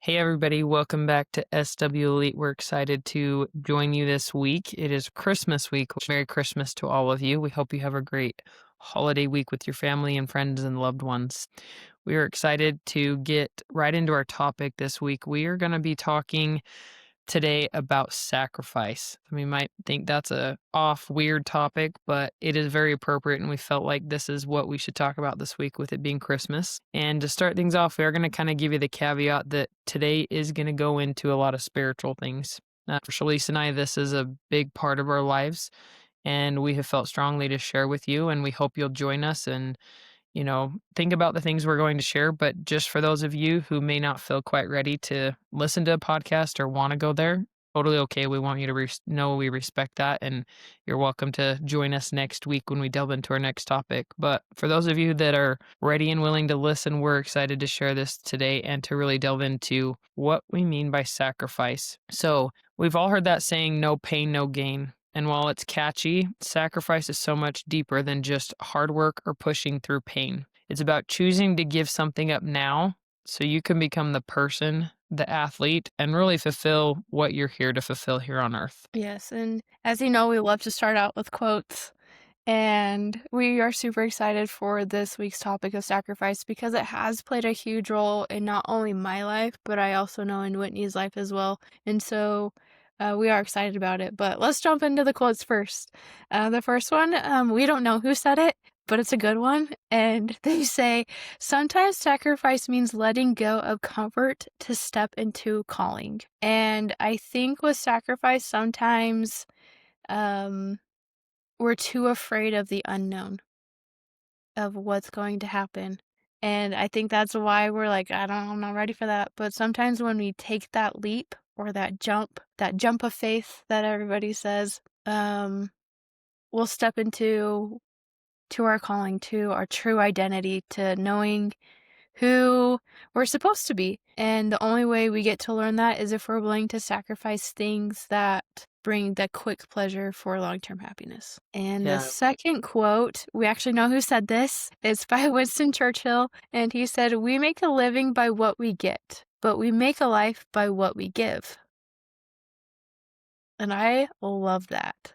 Hey everybody, welcome back to SW Elite. We're excited to join you this week. It is Christmas week. Merry Christmas to all of you. We hope you have a great holiday week with your family and friends and loved ones. We are excited to get right into our topic this week. We are going to be talking today about sacrifice. We might think that's a off weird topic, but it is very appropriate, and we felt like this is what we should talk about this week with it being Christmas. And to start things off, we are going to kind of give you the caveat that today is going to go into a lot of spiritual things. For Shalise and I, this is a big part of our lives, and we have felt strongly to share with you, and we hope you'll join us and think about the things we're going to share. But just for those of you who may not feel quite ready to listen to a podcast or want to go there, totally okay. We want you to know we respect that. And you're welcome to join us next week when we delve into our next topic. But for those of you that are ready and willing to listen, we're excited to share this today and to really delve into what we mean by sacrifice. So we've all heard that saying, no pain, no gain. And while it's catchy, sacrifice is so much deeper than just hard work or pushing through pain. It's about choosing to give something up now so you can become the person, the athlete, and really fulfill what you're here to fulfill here on earth. Yes, and as you know, we love to start out with quotes, and we are super excited for this week's topic of sacrifice because it has played a huge role in not only my life, but I also know in Whitney's life as well. And so we are excited about it. But let's jump into the quotes first. The first one, we don't know who said it, but it's a good one. And they say, sometimes sacrifice means letting go of comfort to step into calling. And I think with sacrifice, sometimes we're too afraid of the unknown, of what's going to happen. And I think that's why we're like, I'm not ready for that. But sometimes when we take that leap or that jump of faith that everybody says, we'll step into our calling, to our true identity, to knowing who we're supposed to be. And the only way we get to learn that is if we're willing to sacrifice things that bring the quick pleasure for long-term happiness. And the second quote, we actually know who said this. It's by Winston Churchill. And he said, "We make a living by what we get, but we make a life by what we give." And I love that.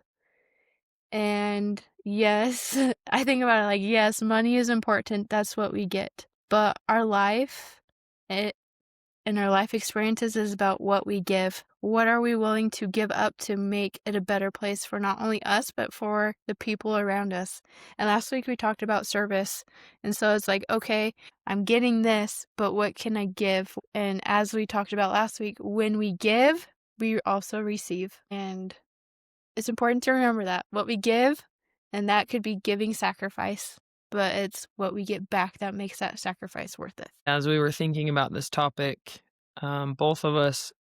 And yes, I think about it like, yes, money is important. That's what we get. But our life and our life experiences is about what we give. What are we willing to give up to make it a better place for not only us, but for the people around us? And last week we talked about service. And so it's like, okay, I'm getting this, but what can I give? And as we talked about last week, when we give, we also receive. And it's important to remember that what we give, and that could be giving sacrifice, but it's what we get back that makes that sacrifice worth it. As we were thinking about this topic, both of us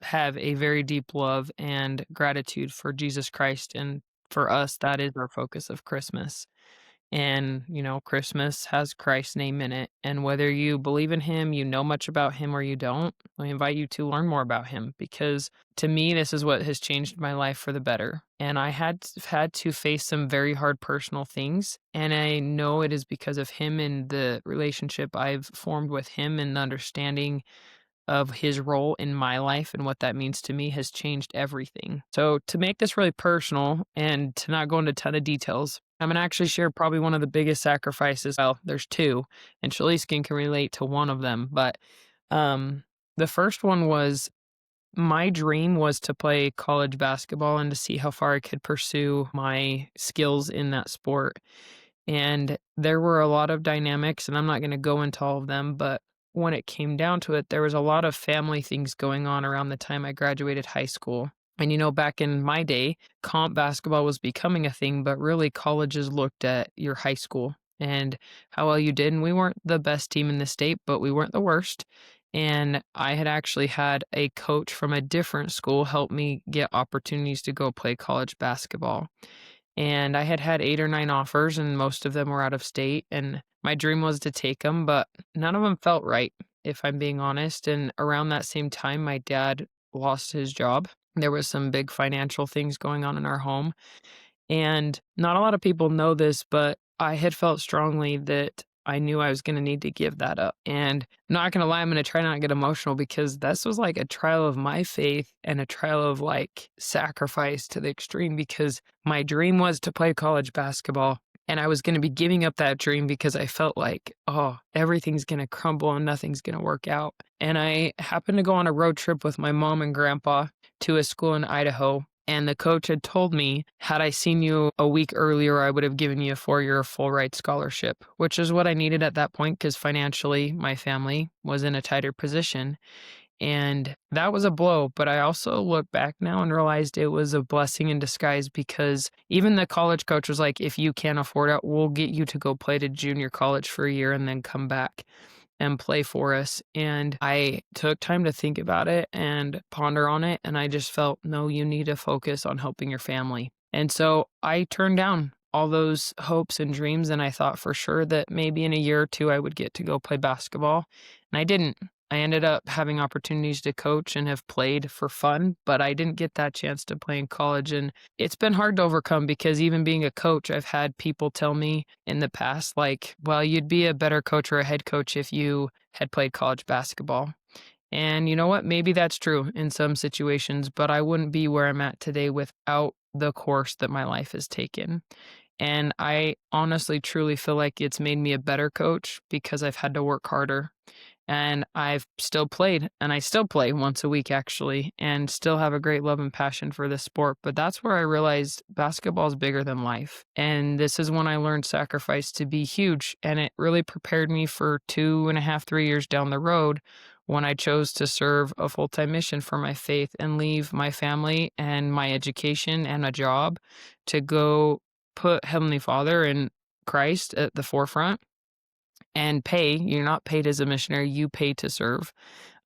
have a very deep love and gratitude for Jesus Christ. And for us, that is our focus of Christmas. And, Christmas has Christ's name in it. And whether you believe in him, you know much about him, or you don't, I invite you to learn more about him, because to me, this is what has changed my life for the better. And I had to face some very hard personal things. And I know it is because of him and the relationship I've formed with him, and the understanding of his role in my life and what that means to me has changed everything. So to make this really personal and to not go into a ton of details, I'm going to actually share probably one of the biggest sacrifices. Well, there's two, and Shaliskin can relate to one of them. But the first one was, my dream was to play college basketball and to see how far I could pursue my skills in that sport. And there were a lot of dynamics, and I'm not going to go into all of them, but when it came down to it, there was a lot of family things going on around the time I graduated high school. And back in my day, comp basketball was becoming a thing, but really colleges looked at your high school and how well you did. And we weren't the best team in the state, but we weren't the worst. And I had actually had a coach from a different school help me get opportunities to go play college basketball. And I had had 8 or 9 offers, and most of them were out of state. And my dream was to take them, but none of them felt right, if I'm being honest. And around that same time, my dad lost his job. There was some big financial things going on in our home. And not a lot of people know this, but I had felt strongly that I knew I was gonna need to give that up. And I'm not gonna lie, I'm gonna try not to get emotional because this was like a trial of my faith and a trial of like sacrifice to the extreme because my dream was to play college basketball. And I was going to be giving up that dream because I felt like, oh, everything's going to crumble and nothing's going to work out. And I happened to go on a road trip with my mom and grandpa to a school in Idaho. And the coach had told me, had I seen you a week earlier, I would have given you a 4 year full ride scholarship, which is what I needed at that point because financially my family was in a tighter position. And that was a blow, but I also look back now and realized it was a blessing in disguise because even the college coach was like, if you can't afford it, we'll get you to go play to junior college for a year and then come back and play for us. And I took time to think about it and ponder on it. And I just felt, no, you need to focus on helping your family. And so I turned down all those hopes and dreams. And I thought for sure that maybe in a year or two I would get to go play basketball. And I didn't. I ended up having opportunities to coach and have played for fun, but I didn't get that chance to play in college. And it's been hard to overcome because even being a coach, I've had people tell me in the past, like, well, you'd be a better coach or a head coach if you had played college basketball. And you know what? Maybe that's true in some situations, but I wouldn't be where I'm at today without the course that my life has taken. And I honestly, truly feel like it's made me a better coach because I've had to work harder and I've still played, and I still play once a week actually, and still have a great love and passion for this sport. But that's where I realized basketball is bigger than life. And this is when I learned sacrifice to be huge. And it really prepared me for 2.5, 3 years down the road when I chose to serve a full time mission for my faith and leave my family and my education and a job to go put Heavenly Father and Christ at the forefront and pay. You're not paid as a missionary, you pay to serve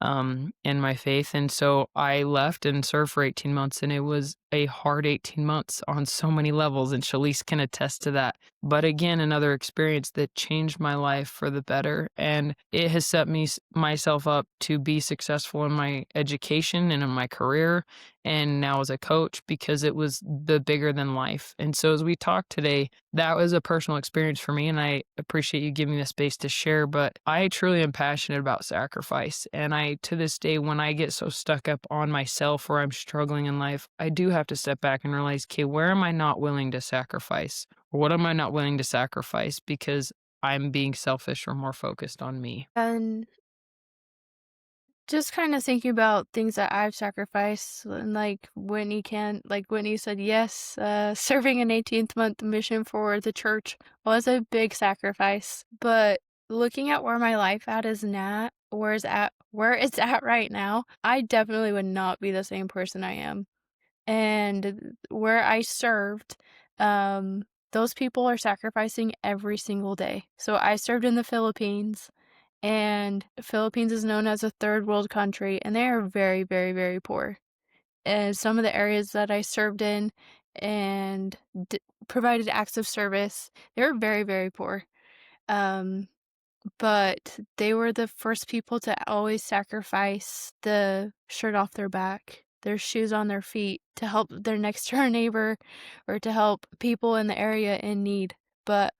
in my faith. And so I left and served for 18 months, and it was a hard 18 months on so many levels. And Shalice can attest to that. But again, another experience that changed my life for the better. And it has set myself up to be successful in my education and in my career. And now as a coach, because it was the bigger than life. And so as we talk today, that was a personal experience for me. And I appreciate you giving me the space to share. But I truly am passionate about sacrifice. And to this day, when I get so stuck up on myself or I'm struggling in life, I do have to step back and realize, okay, where am I not willing to sacrifice? Or what am I not willing to sacrifice because I'm being selfish or more focused on me? And just kinda thinking about things that I've sacrificed and, like Whitney said, yes, serving an 18th month mission for the church was a big sacrifice, but looking at where my life at is now where it's at right now, I definitely would not be the same person I am. And where I served, those people are sacrificing every single day. So I served in the Philippines, and Philippines is known as a third world country, and they are very, very, very poor. And some of the areas that I served in and provided acts of service, they were very, very poor. Um, but they were the first people to always sacrifice the shirt off their back, their shoes on their feet to help their next door neighbor or to help people in the area in need. But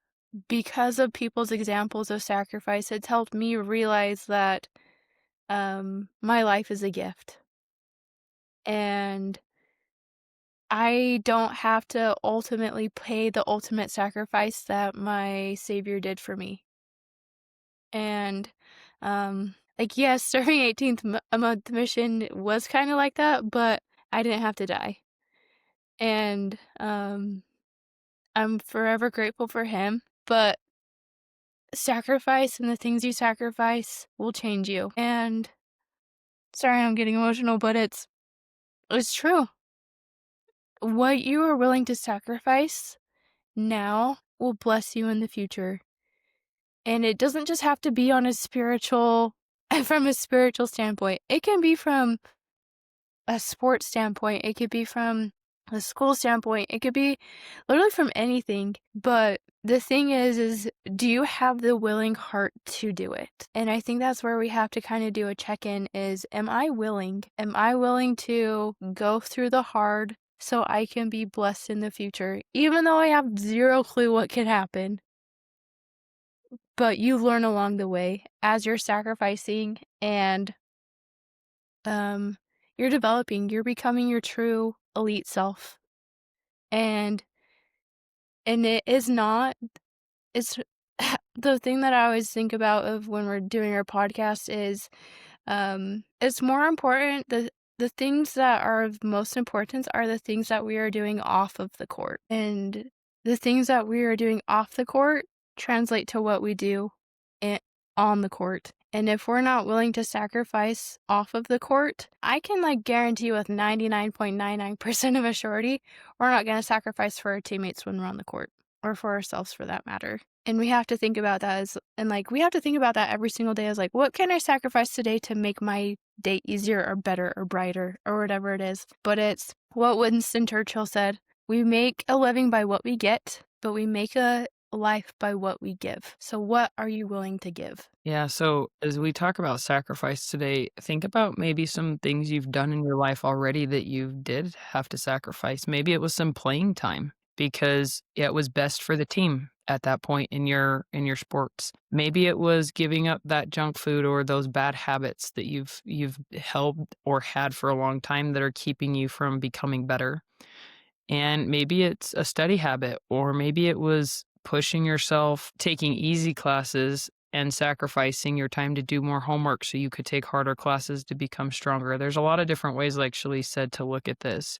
because of people's examples of sacrifice, it's helped me realize that my life is a gift. And I don't have to ultimately pay the ultimate sacrifice that my Savior did for me. And, like, yes, serving 18th a month mission was kinda like that, but I didn't have to die. And, I'm forever grateful for him, but sacrifice and the things you sacrifice will change you. And sorry, I'm getting emotional, but it's true. What you are willing to sacrifice now will bless you in the future. And it doesn't just have to be on a spiritual from a spiritual standpoint. It can be from a sports standpoint, it could be from a school standpoint, it could be literally from anything. But the thing is do you have the willing heart to do it? And I think that's where we have to kind of do a check-in is, am I willing? Am I willing to go through the hard so I can be blessed in the future, even though I have zero clue what can happen? but you learn along the way as you're sacrificing and, um, you're developing, you're becoming your true elite self, and it is not it's the thing that I always think about of when we're doing our podcast is, it's more important the things that are of most importance are the things that we are doing off of the court, and the things that we are doing off the court translate to what we do I on the court, and if we're not willing to sacrifice off of the court, I can, like, guarantee with 99.99% of a surety, we're not gonna sacrifice for our teammates when we're on the court, or for ourselves for that matter. And we have to think about that as and, like, we have to think about that every single day as, like, "What can I sacrifice today to make my day easier or better or brighter?" Or whatever it is. But it's what Winston Churchill said, "We make a living by what we get, but we make a life by what we give." So what are you willing to give? Yeah, so as we talk about sacrifice today, think about maybe some things you've done in your life already that you did have to sacrifice. Maybe it was some playing time because it was best for the team at that point in your sports. Maybe it was giving up that junk food or those bad habits that you've held or had for a long time that are keeping you from becoming better. And maybe it's a study habit, or maybe it was pushing yourself, taking easy classes and sacrificing your time to do more homework so you could take harder classes to become stronger. There's a lot of different ways, like Shalice said, to look at this.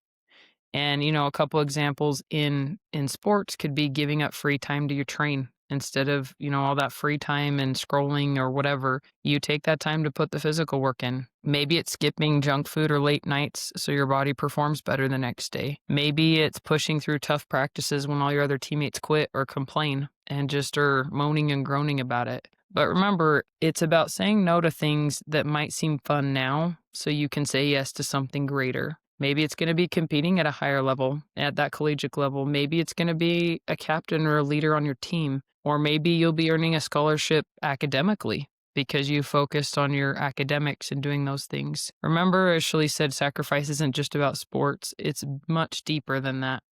And, a couple examples in sports could be giving up free time to your train instead of, all that free time and scrolling or whatever. You take that time to put the physical work in. Maybe it's skipping junk food or late nights so your body performs better the next day. Maybe it's pushing through tough practices when all your other teammates quit or complain and just are moaning and groaning about it. But remember, it's about saying no to things that might seem fun now so you can say yes to something greater. Maybe it's going to be competing at a higher level, at that collegiate level. Maybe it's going to be a captain or a leader on your team. Or maybe you'll be earning a scholarship academically because you focused on your academics and doing those things. Remember, as Shirley said, sacrifice isn't just about sports, it's much deeper than that.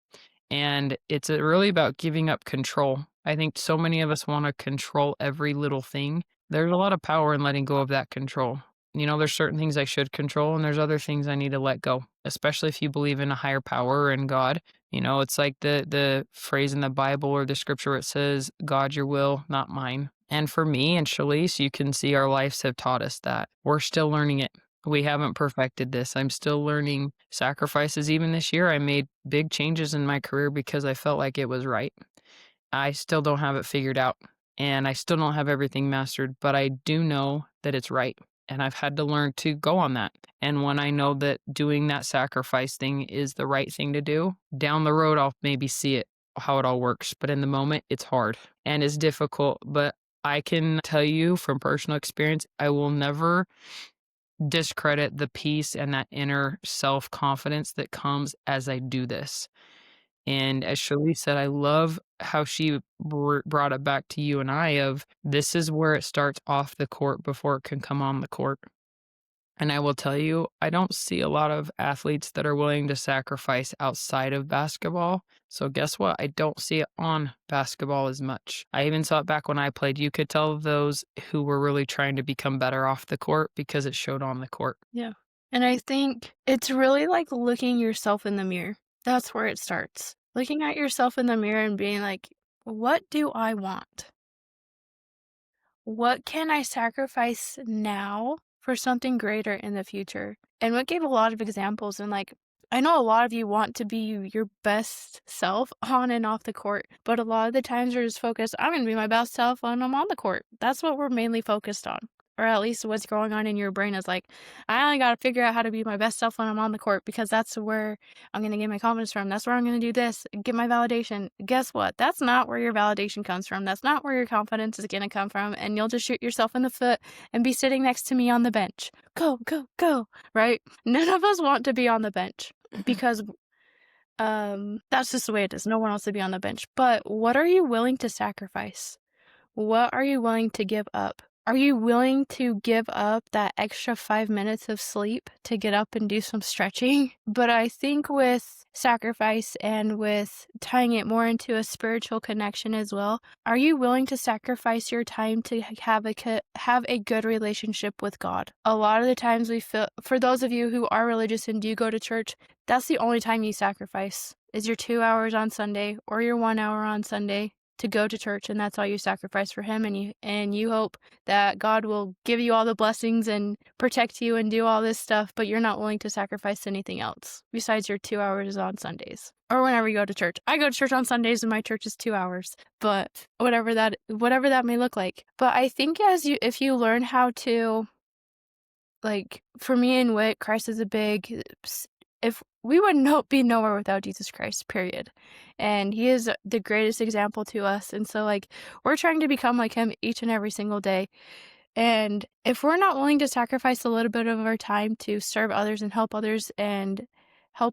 And it's really about giving up control. I think so many of us want to control every little thing. There's a lot of power in letting go of that control. There's certain things I should control, and there's other things I need to let go, especially if you believe in a higher power and God. It's like the phrase in the Bible or the scripture where it says, God, your will, not mine. And for me and Shalice, you can see our lives have taught us that. We're still learning it. We haven't perfected this. I'm still learning sacrifices. Even this year, I made big changes in my career because I felt like it was right. I still don't have it figured out and I still don't have everything mastered, but I do know that it's right. And I've had to learn to go on that. And when I know that doing that sacrifice thing is the right thing to do, down the road, I'll maybe see it, how it all works. But in the moment, it's hard and it's difficult. But I can tell you from personal experience, I will never discredit the peace and that inner self confidence that comes as I do this. And as Shirley said, I love how she brought it back to you and I of this is where it starts off the court before it can come on the court. And I will tell you, I don't see a lot of athletes that are willing to sacrifice outside of basketball. So guess what? I don't see it on basketball as much. I even saw it back when I played. You could tell those who were really trying to become better off the court because it showed on the court. Yeah. And I think it's really like looking yourself in the mirror. That's where it starts. Looking at yourself in the mirror and being like, "What do I want? What can I sacrifice now for something greater in the future?" And what gave a lot of examples and, like, I know a lot of you want to be your best self on and off the court, but a lot of the times we're just focused, "I'm gonna be my best self when I'm on the court." That's what we're mainly focused on. Or at least what's going on in your brain is like, "I only gotta figure out how to be my best self when I'm on the court because that's where I'm gonna get my confidence from. That's where I'm gonna do this, get my validation." Guess what? That's not where your validation comes from. That's not where your confidence is gonna come from, and you'll just shoot yourself in the foot and be sitting next to me on the bench. Go, go, go, right? None of us want to be on the bench because that's just the way it is. No one wants to be on the bench. But what are you willing to sacrifice? What are you willing to give up? Are you willing to give up that extra 5 minutes of sleep to get up and do some stretching? But I think with sacrifice and with tying it more into a spiritual connection as well, are you willing to sacrifice your time to have a good relationship with God? A lot of the times we feel, for those of you who are religious and do go to church, that's the only time you sacrifice is your 2 hours on Sunday or your 1 hour on Sunday to go to church, and that's all you sacrifice for him, and you hope that God will give you all the blessings and protect you and do all this stuff, but you're not willing to sacrifice anything else besides your 2 hours on Sundays or whenever you go to church. I go to church on Sundays and my church is 2 hours, but whatever that may look like. But I think if you learn how to, like, for me and Wit, Christ is a big if we would be nowhere without Jesus Christ, period. And he is the greatest example to us. And so, like, we're trying to become like him each and every single day. And if we're not willing to sacrifice a little bit of our time to serve others and help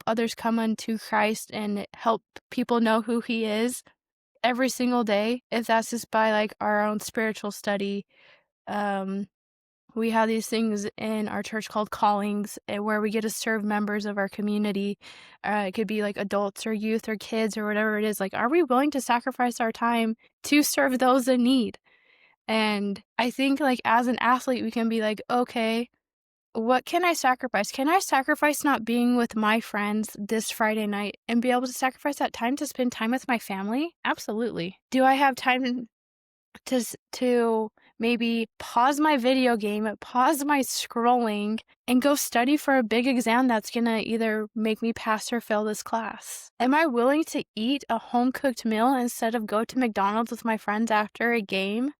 others come unto Christ and help people know who he is every single day, if that's just by like our own spiritual study, um, we have these things in our church called callings, where we get to serve members of our community. It could be like adults or youth or kids or whatever it is. Like, are we willing to sacrifice our time to serve those in need? And I think, like, as an athlete, we can be like, okay, what can I sacrifice? Can I sacrifice not being with my friends this Friday night and be able to sacrifice that time to spend time with my family? Absolutely. Do I have time to maybe pause my video game, pause my scrolling, and go study for a big exam that's gonna either make me pass or fail this class? Am I willing to eat a home-cooked meal instead of go to McDonald's with my friends after a game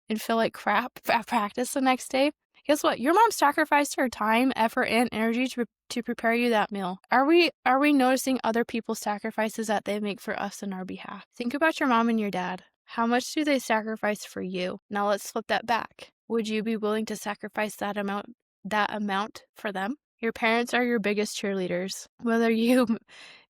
and feel like crap at practice the next day? Guess what? Your mom sacrificed her time, effort, and energy to prepare you that meal. Are we noticing other people's sacrifices that they make for us in our behalf? Think about your mom and your dad. How much do they sacrifice for you? Now let's flip that back. Would you be willing to sacrifice that amount for them? Your parents are your biggest cheerleaders, whether you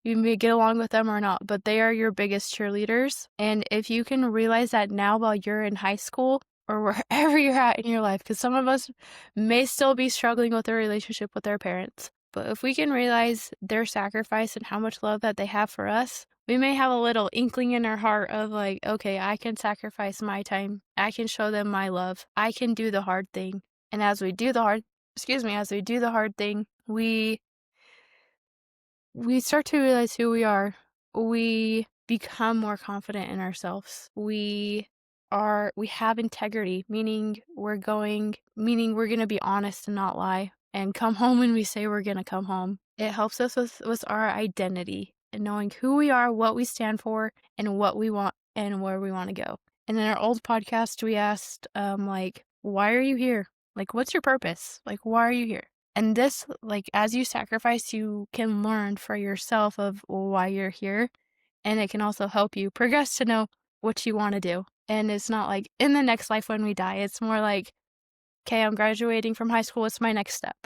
may get along with them or not, but they are your biggest cheerleaders. And if you can realize that now while you're in high school or wherever you're at in your life, because some of us may still be struggling with a relationship with our parents, but if we can realize their sacrifice and how much love that they have for us, we may have a little inkling in our heart of like, okay, I can sacrifice my time. I can show them my love. I can do the hard thing. And as we do the hard thing, we start to realize who we are. We become more confident in ourselves. We have integrity, meaning we're going to be honest and not lie and come home when we say we're going to come home. It helps us with our identity and knowing who we are, what we stand for, and what we want and where we want to go. And in our old podcast, we asked, like, why are you here? Like, what's your purpose? Like, why are you here? And this, like, as you sacrifice, you can learn for yourself of why you're here. And it can also help you progress to know what you want to do. And it's not like in the next life when we die. It's more like, okay, I'm graduating from high school. What's my next step?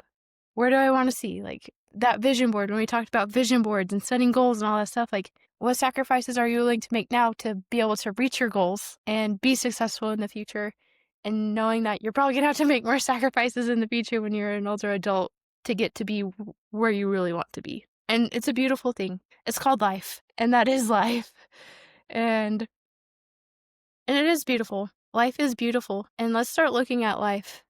Where do I want to see? Like that vision board, when we talked about vision boards and setting goals and all that stuff, like what sacrifices are you willing to make now to be able to reach your goals and be successful in the future? And knowing that you're probably going to have to make more sacrifices in the future when you're an older adult to get to be where you really want to be. And it's a beautiful thing. It's called life, and that is life. And it is beautiful. Life is beautiful. And let's start looking at life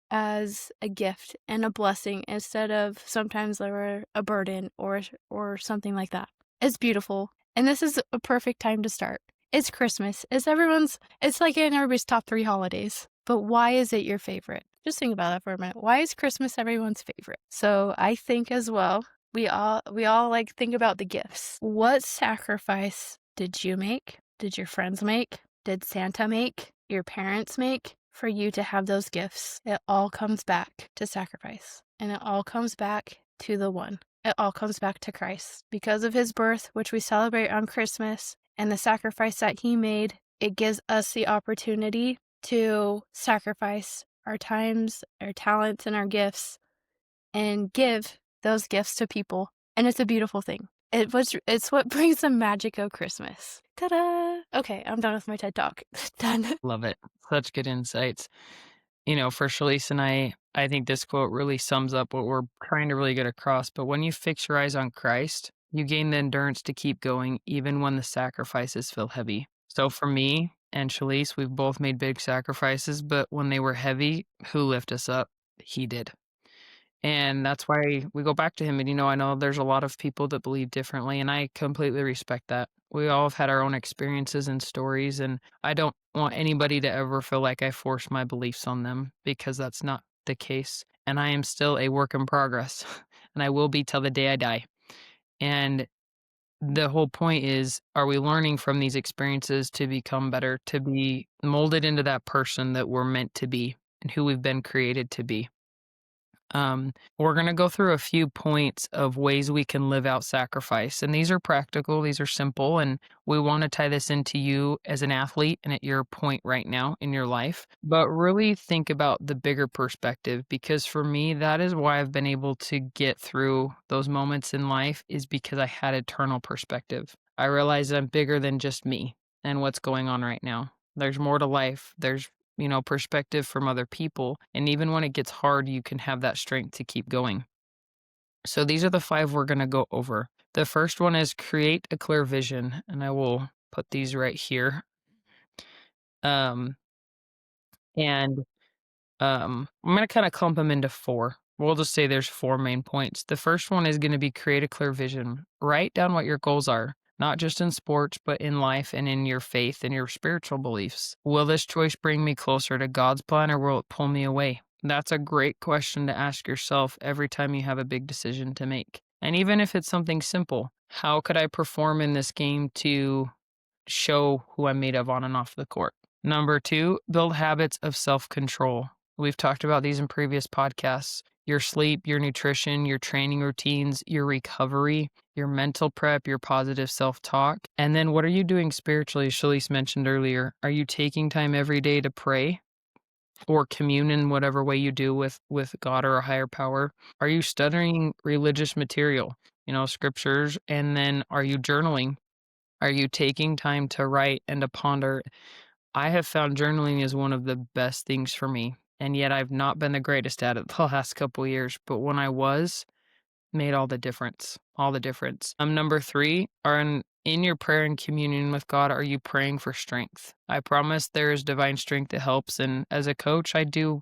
as a gift and a blessing instead of sometimes a burden or something like that. It's beautiful. And this is a perfect time to start. It's Christmas. It's like in everybody's top 3 holidays. But why is it your favorite? Just think about that for a minute. Why is Christmas everyone's favorite? So I think as well, we all like think about the gifts. What sacrifice did you make? Did your friends make? Did Santa make? Your parents make? For you to have those gifts? It all comes back to sacrifice. And it all comes back to the one. It all comes back to Christ. Because of his birth, which we celebrate on Christmas, and the sacrifice that he made, it gives us the opportunity to sacrifice our times, our talents, and our gifts and give those gifts to people. And it's a beautiful thing. it's what brings the magic of Christmas. Ta-da! Okay, I'm done with my TED Talk. Done. Love it. Such good insights. You know, for Shalise and I think this quote really sums up what we're trying to really get across. But when you fix your eyes on Christ, you gain the endurance to keep going, even when the sacrifices feel heavy. So for me and Shalise, we've both made big sacrifices, but when they were heavy, who lifted us up? He did. And that's why we go back to him. And, I know there's a lot of people that believe differently, and I completely respect that. We all have had our own experiences and stories, and I don't want anybody to ever feel like I force my beliefs on them because that's not the case. And I am still a work in progress, and I will be till the day I die. And the whole point is, are we learning from these experiences to become better, to be molded into that person that we're meant to be and who we've been created to be? We're going to go through a few points of ways we can live out sacrifice. And these are practical, these are simple. And we want to tie this into you as an athlete and at your point right now in your life. But really think about the bigger perspective because for me, that is why I've been able to get through those moments in life, is because I had eternal perspective. I realize I'm bigger than just me and what's going on right now. There's more to life. There's perspective from other people. And even when it gets hard, you can have that strength to keep going. So these are the five we're going to go over. The first one is create a clear vision. And I will put these right here. Um, and I'm going to kind of clump them into four. We'll just say there's four main points. The first one is going to be create a clear vision. Write down what your goals are, not just in sports, but in life and in your faith and your spiritual beliefs. Will this choice bring me closer to God's plan or will it pull me away? That's a great question to ask yourself every time you have a big decision to make. And even if it's something simple, how could I perform in this game to show who I'm made of on and off the court? Number two, build habits of self control. We've talked about these in previous podcasts. Your sleep, your nutrition, your training routines, your recovery, your mental prep, your positive self talk. And then what are you doing spiritually? Shalise mentioned earlier. Are you taking time every day to pray or commune in whatever way you do with God or a higher power? Are you studying religious material, scriptures? And then are you journaling? Are you taking time to write and to ponder? I have found journaling is one of the best things for me, and yet I've not been the greatest at it the last couple years, but when I was, made all the difference, all the difference. Number three, in your prayer and communion with God, are you praying for strength? I promise there is divine strength that helps, and as a coach, I do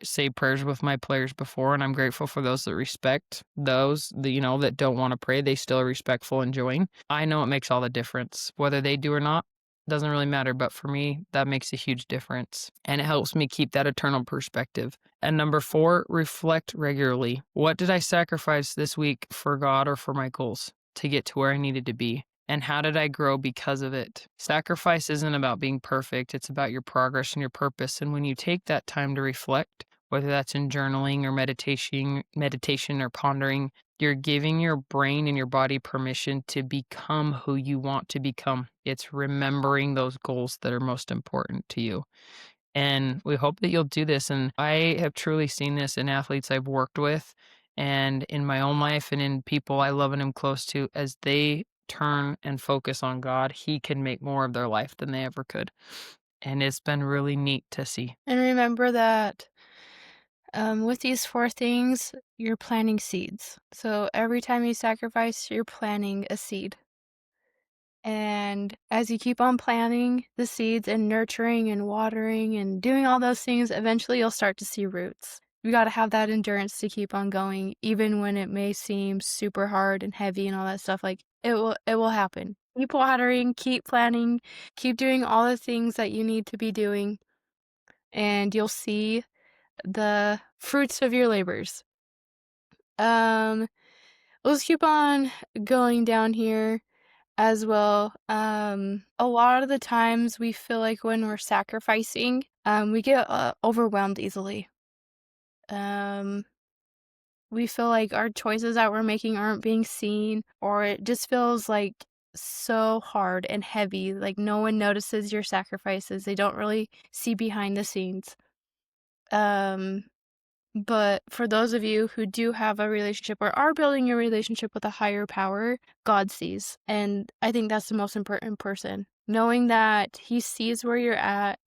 say prayers with my players before, and I'm grateful for those that respect those that, that don't want to pray. They still are respectful and join. I know it makes all the difference, whether they do or not. Doesn't really matter, but for me, that makes a huge difference. And it helps me keep that eternal perspective. And number four, reflect regularly. What did I sacrifice this week for God or for my goals to get to where I needed to be? And how did I grow because of it? Sacrifice isn't about being perfect, it's about your progress and your purpose. And when you take that time to reflect, whether that's in journaling or meditation or pondering, you're giving your brain and your body permission to become who you want to become. It's remembering those goals that are most important to you. And we hope that you'll do this. And I have truly seen this in athletes I've worked with and in my own life and in people I love and am close to. As they turn and focus on God, He can make more of their life than they ever could. And it's been really neat to see. And remember that with these four things, you're planting seeds. So every time you sacrifice, you're planting a seed. And as you keep on planting the seeds and nurturing and watering and doing all those things, eventually you'll start to see roots. You got to have that endurance to keep on going, even when it may seem super hard and heavy and all that stuff. Like it will happen. Keep watering, keep planting, keep doing all the things that you need to be doing, and you'll see the fruits of your labors. Um, let's keep on going down here as well. A lot of the times we feel like when we're sacrificing, we get overwhelmed easily. Um, we feel like our choices that we're making aren't being seen, or it just feels like so hard and heavy. Like no one notices your sacrifices. They don't really see behind the scenes. Um, But for those of you who do have a relationship or are building a relationship with a higher power, God sees. And I think that's the most important person. Knowing that He sees where you're at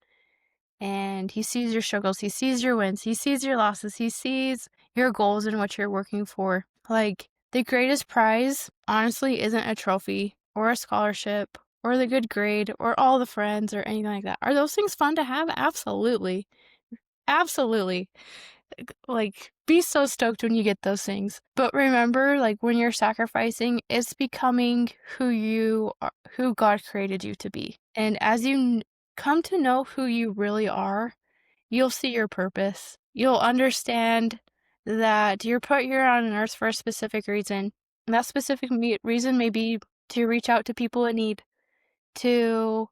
and He sees your struggles, He sees your wins, He sees your losses, He sees your goals and what you're working for. Like, the greatest prize, honestly, isn't a trophy or a scholarship or the good grade or all the friends or anything like that. Are those things fun to have? Absolutely. Absolutely. Like, be so stoked when you get those things. But remember, like, when you're sacrificing, it's becoming who God created you to be. And as you come to know who you really are, you'll see your purpose. You'll understand that you're put here on an earth for a specific reason. And that specific reason may be to reach out to people in need, to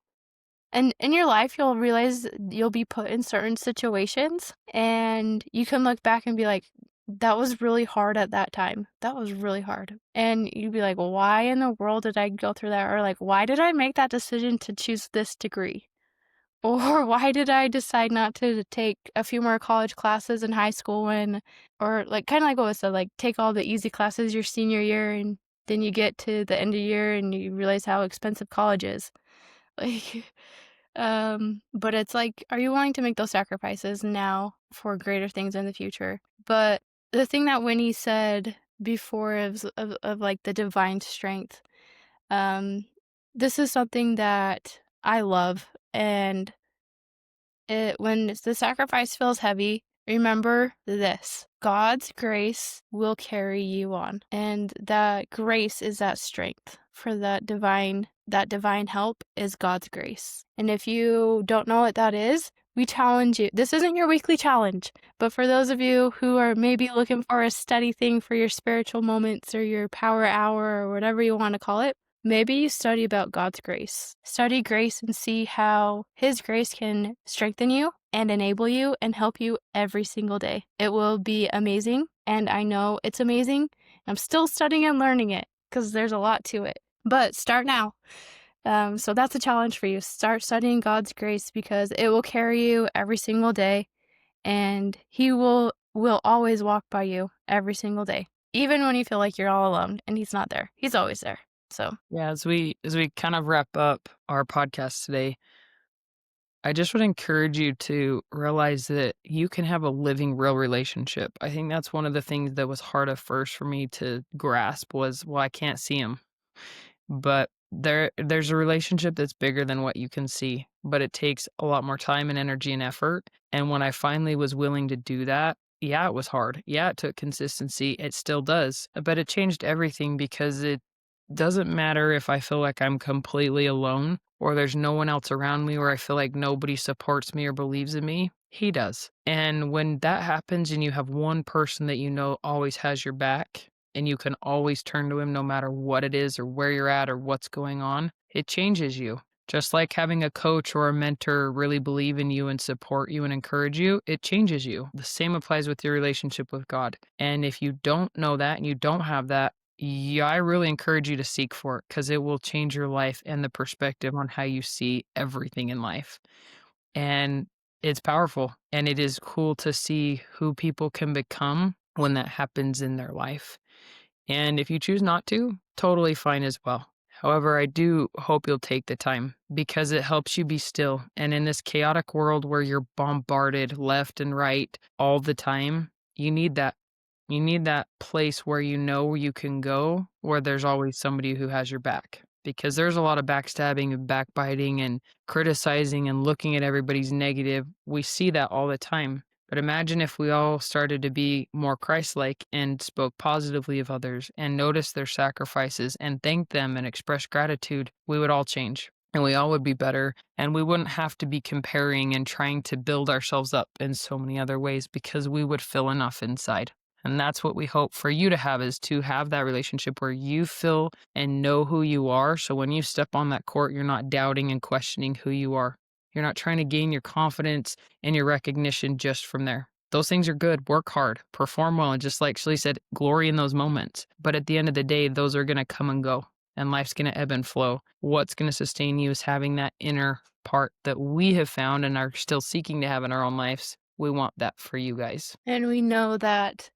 and in your life, you'll realize you'll be put in certain situations, and you can look back and be like, "That was really hard at that time. That was really hard." And you'd be like, "Why in the world did I go through that?" Or like, "Why did I make that decision to choose this degree?" Or "Why did I decide not to take a few more college classes in high school when," or like, kinda like what was said, like, take all the easy classes your senior year, and then you get to the end of year and you realize how expensive college is. Like, but it's like, are you willing to make those sacrifices now for greater things in the future? But the thing that Winnie said before of like the divine strength, um, this is something that I love. And when the sacrifice feels heavy, remember this: God's grace will carry you on. And that grace is that strength for that divine help is God's grace. And if you don't know what that is, we challenge you. This isn't your weekly challenge, but for those of you who are maybe looking for a steady thing for your spiritual moments or your power hour or whatever you want to call it, maybe you study about God's grace. Study grace and see how His grace can strengthen you and enable you and help you every single day. It will be amazing, and I know it's amazing. I'm still studying and learning it because there's a lot to it. But start now. So that's a challenge for you. Start studying God's grace because it will carry you every single day, and He will always walk by you every single day, even when you feel like you're all alone and He's not there. He's always there. So. Yeah, as we kind of wrap up our podcast today, I just would encourage you to realize that you can have a living, real relationship. I think that's one of the things that was hard at first for me to grasp was, well, I can't see him. But there's a relationship that's bigger than what you can see, but it takes a lot more time and energy and effort. And when I finally was willing to do that, yeah, it was hard. Yeah, it took consistency. It still does. But it changed everything because it doesn't matter if I feel like I'm completely alone or there's no one else around me or I feel like nobody supports me or believes in me. He does. And when that happens and you have one person that you know always has your back, and you can always turn to him no matter what it is or where you're at or what's going on, it changes you. Just like having a coach or a mentor really believe in you and support you and encourage you, it changes you. The same applies with your relationship with God. And if you don't know that and you don't have that, yeah, I really encourage you to seek for it because it will change your life and the perspective on how you see everything in life. And it's powerful and it is cool to see who people can become when that happens in their life. And if you choose not to, totally fine as well. However, I do hope you'll take the time because it helps you be still. And in this chaotic world where you're bombarded left and right all the time, you need that. You need that place where you know you can go, where there's always somebody who has your back. Because there's a lot of backstabbing and backbiting and criticizing and looking at everybody's negative. We see that all the time. But imagine if we all started to be more Christ like and spoke positively of others and noticed their sacrifices and thanked them and expressed gratitude, we would all change and we all would be better. And we wouldn't have to be comparing and trying to build ourselves up in so many other ways because we would feel enough inside. And that's what we hope for you to have is to have that relationship where you feel and know who you are. So when you step on that court, you're not doubting and questioning who you are. You're not trying to gain your confidence and your recognition just from there. Those things are good. Work hard, perform well. And just like Shelly said, glory in those moments. But at the end of the day, those are going to come and go and life's going to ebb and flow. What's going to sustain you is having that inner part that we have found and are still seeking to have in our own lives, we want that for you guys. And we know that,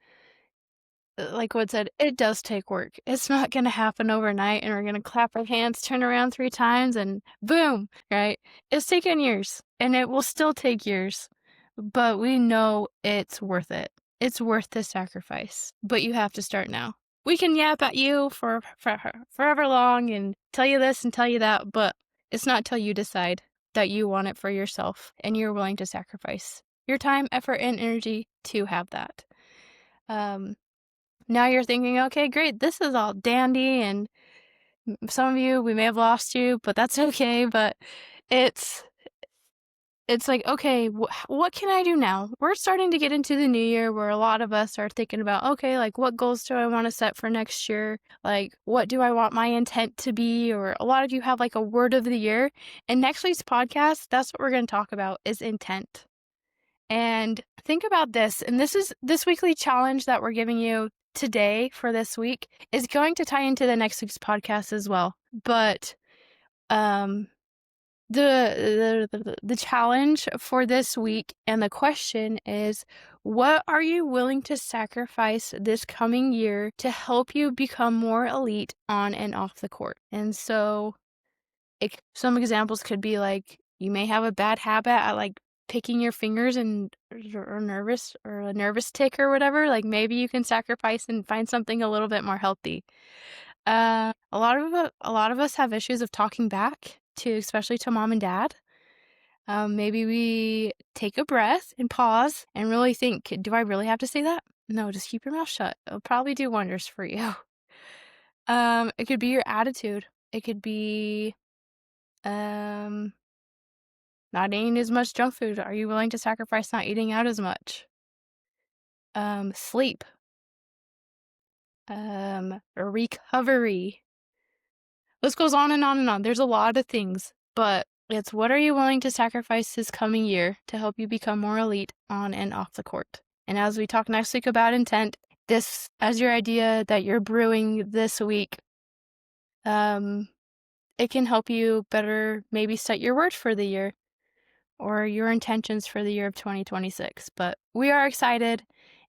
like what said, it does take work. It's not gonna happen overnight and we're gonna clap our hands, turn around 3 times, and boom, right? It's taken years, and it will still take years, but we know it's worth it. It's worth the sacrifice, but you have to start now. We can yap at you for forever long and tell you this and tell you that, but it's not till you decide that you want it for yourself and you're willing to sacrifice your time, effort, and energy to have that. Um, Now you're thinking, "Okay, great, this is all dandy," and some of you, we may have lost you, but that's okay, but it's it's like, "Okay, what can I do now?" We're starting to get into the new year where a lot of us are thinking about, "Okay, like, what goals do I wanna set for next year? Like, what do I want my intent to be?" Or a lot of you have, like, a word of the year, and next week's podcast, that's what we're gonna talk about is intent. And think about this, and this weekly challenge that we're giving you today for this week is going to tie into the next week's podcast as well. But um the challenge for this week and the question is, what are you willing to sacrifice this coming year to help you become more elite on and off the court? And so some examples could be like you may have a bad habit at like picking your fingers and or nervous or a nervous tick or whatever. Like maybe you can sacrifice and find something a little bit more healthy. A lot of us have issues of talking back to, especially to mom and dad. Maybe we take a breath and pause and really think, do I really have to say that? No, just keep your mouth shut. It'll probably do wonders for you. It could be your attitude. It could be um not eating as much junk food. Are you willing to sacrifice not eating out as much? Sleep. Recovery. This goes on and on and on. There's a lot of things, but it's what are you willing to sacrifice this coming year to help you become more elite on and off the court? And as we talk next week about intent, this as your idea that you're brewing this week, it can help you better maybe set your word for the year or your intentions for the year of 2026. But we are excited.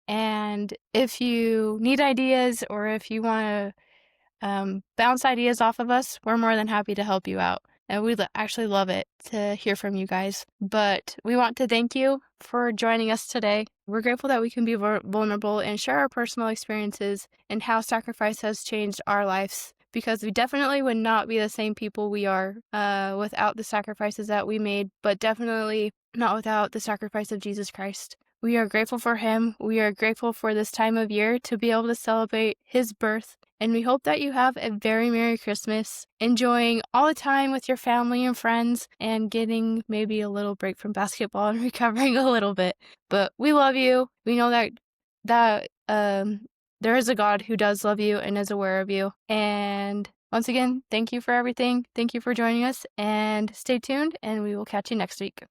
And if you need ideas or if you want to bounce ideas off of us, we're more than happy to help you out. And we actually love it to hear from you guys. But we want to thank you for joining us today. We're grateful that we can be vulnerable and share our personal experiences and how sacrifice has changed our lives, because we definitely would not be the same people we are without the sacrifices that we made, but definitely not without the sacrifice of Jesus Christ. We are grateful for him. We are grateful for this time of year to be able to celebrate his birth. And we hope that you have a very Merry Christmas, enjoying all the time with your family and friends, and getting maybe a little break from basketball and recovering a little bit. But we love you. We know that there is a God who does love you and is aware of you. And once again, thank you for everything. Thank you for joining us, and stay tuned, and we will catch you next week.